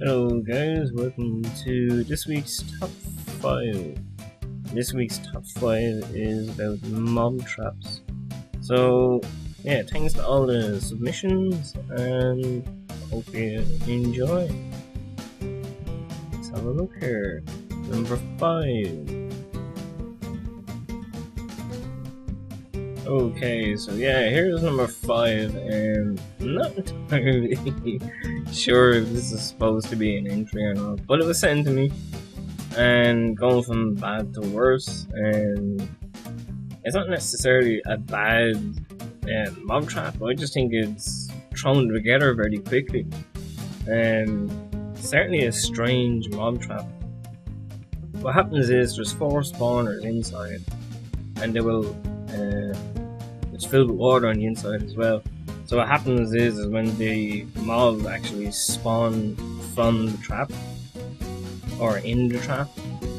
Hello guys, welcome to this week's top 5. This week's top 5 is about mob traps. So yeah, thanks to all the submissions and hope you enjoy. Let's have a look here. Number 5. Okay, so yeah, here's number 5, and I'm not entirely sure if this is supposed to be an entry or not, but it was sent to me, and going from bad to worse, and it's not necessarily a bad mob trap, I just think it's thrown together very quickly, and certainly a strange mob trap. What happens is there's 4 spawners inside, and they will it's filled with water on the inside as well. So what happens is when the mob actually spawn from the trap or in the trap,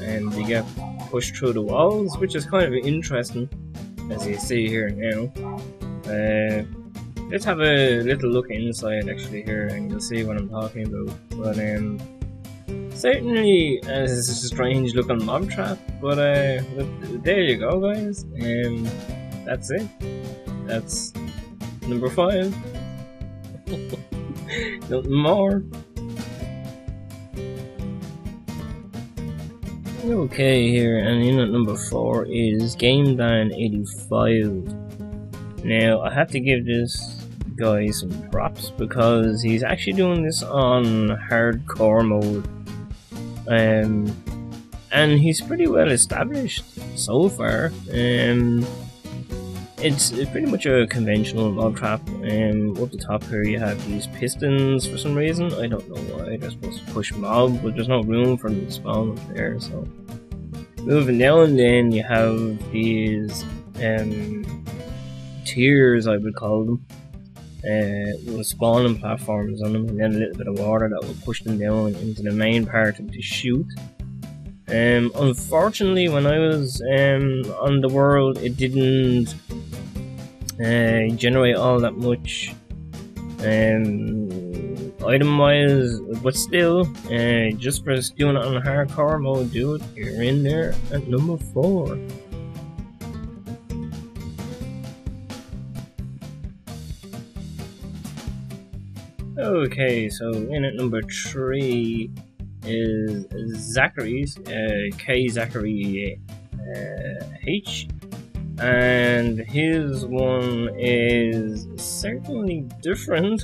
and they get pushed through the walls, which is kind of interesting, as you see here now. Let's have a little look inside actually here, and you'll see what I'm talking about. But certainly it's a strange looking mob trap, but there you go guys, and that's it. That's number 5. Nothing more. Okay, here, and in at number 4 is GameDan85. Now I have to give this guy some props because he's actually doing this on hardcore mode. And he's pretty well established so far. It's pretty much a conventional mob trap. Up the top here you have these pistons for some reason. I don't know why they're supposed to push mob, but there's no room for them to spawn up there. So moving down, then you have these tiers, I would call them, with spawning platforms on them, and then a little bit of water that will push them down into the main part of the chute. Unfortunately, when I was on the world, it didn't generate all that much item wise, but still, just for doing it on hardcore mode, dude, you're in there at number 4. Okay, so in at number 3 is Zachary's, K Zachary H, and his one is certainly different.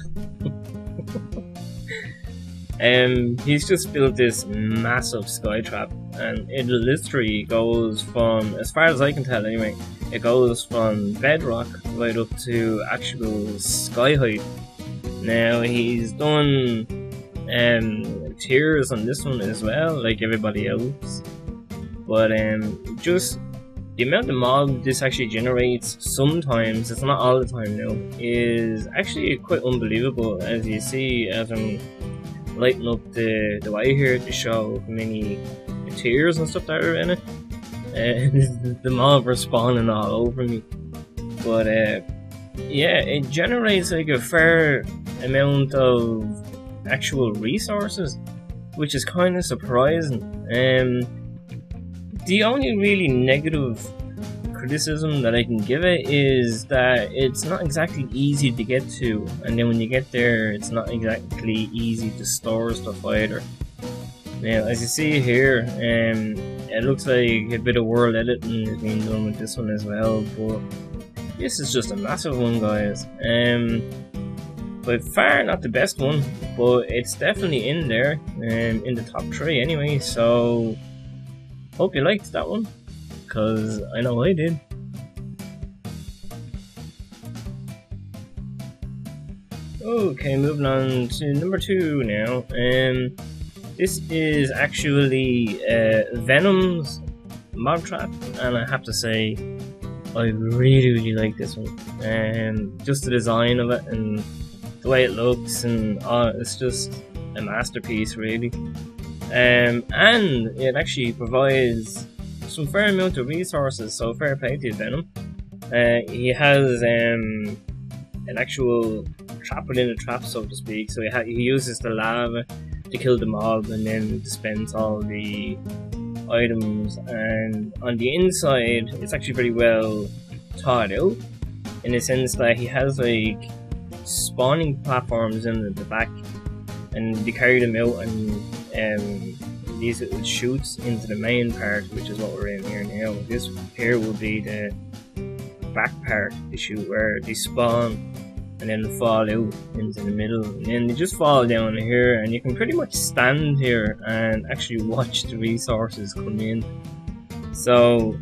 He's just built this massive sky trap, and it literally goes from, as far as I can tell anyway, it goes from bedrock right up to actual sky height. Now he's done tiers on this one as well, like everybody else, but just the amount of mob this actually generates, sometimes, it's not all the time now, is actually quite unbelievable, as you see as I'm lighting up the way here to show how many tiers and stuff that are in it, and the mob are spawning all over me. But yeah, it generates like a fair amount of actual resources, which is kind of surprising. The only really negative criticism that I can give it is that it's not exactly easy to get to, and then when you get there, it's not exactly easy to store stuff either. Now, as you see here, it looks like a bit of world editing is being done with this one as well, but this is just a massive one, guys. By far not the best one, but it's definitely in there, in the top 3 anyway, so hope you liked that one, because I know I did. Okay, moving on to number 2 now. This is actually Venom's mob trap, and I have to say I really like this one. Just the design of it and the way it looks, and it's just a masterpiece really. And it actually provides some fair amount of resources, so fair play to Venom. He has an actual trap within a trap, so to speak, so he uses the lava to kill the mob and then dispense all the items. And on the inside, it's actually very well thought out in the sense that he has like spawning platforms in the back, and you carry them out, and these little chutes into the main part, which is what we're in here now. This here will be the back part, the chute where they spawn and then fall out into the middle, and then they just fall down here, and you can pretty much stand here and actually watch the resources come in. So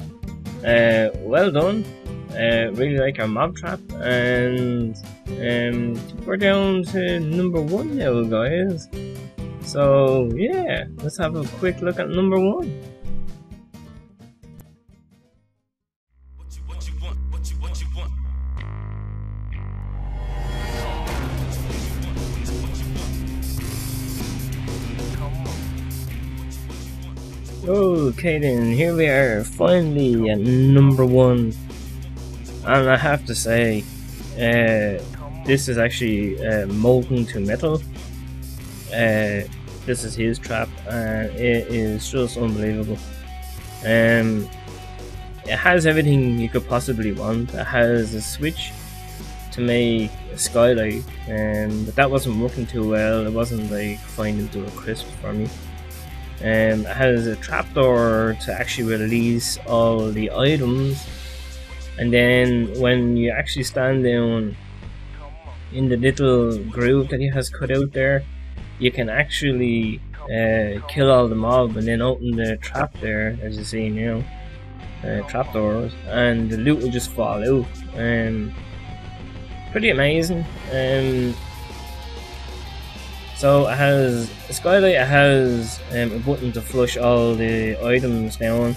well done. Really like our mob trap, and we're down to number 1 now, guys. So yeah, let's have a quick look at number 1. Okay then, here we are, finally at number 1. And I have to say, this is actually molten to metal. This is his trap, and it is just unbelievable. It has everything you could possibly want. It has a switch to make a skylight, but that wasn't working too well. It wasn't like finding to a crisp for me. It has a trapdoor to actually release all the items, and then when you actually stand down in the little groove that he has cut out there, you can actually kill all the mob and then open the trap there, as you see now, trapdoors, and the loot will just fall out. Pretty amazing. So it has a skylight, it has a button to flush all the items down,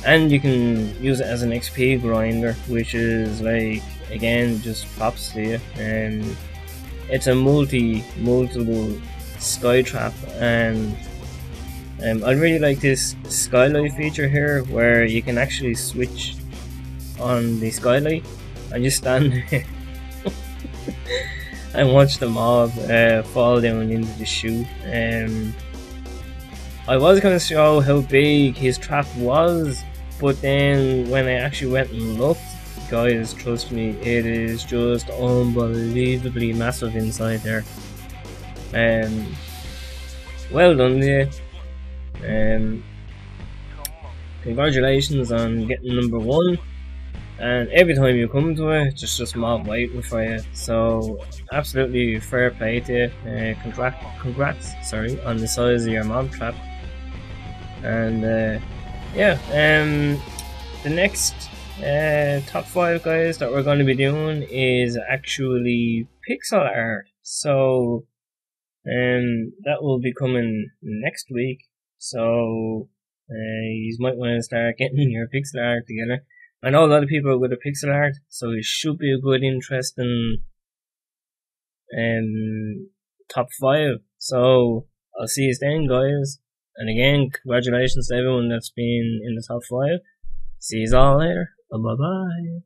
and you can use it as an XP grinder, which is like, again, just props to you. It's a multiple sky trap, and I really like this skylight feature here, where you can actually switch on the skylight and just stand there and watch the mob fall down into the chute. I was going to show how big his trap was, but then when I actually went and looked, guys, trust me, it is just unbelievably massive inside there. Well done there. Congratulations on getting number 1. And every time you come to it, it's just mob waiting for you. So absolutely fair play to you. Congrats, sorry, on the size of your mob trap. And yeah, the next top 5, guys, that we're going to be doing is actually pixel art. So that will be coming next week. So you might want to start getting your pixel art together. I know a lot of people with a pixel art, so it should be a good, interesting top 5. So I'll see you then, guys. And again, congratulations to everyone that's been in the top 5. See you all later. Bye bye.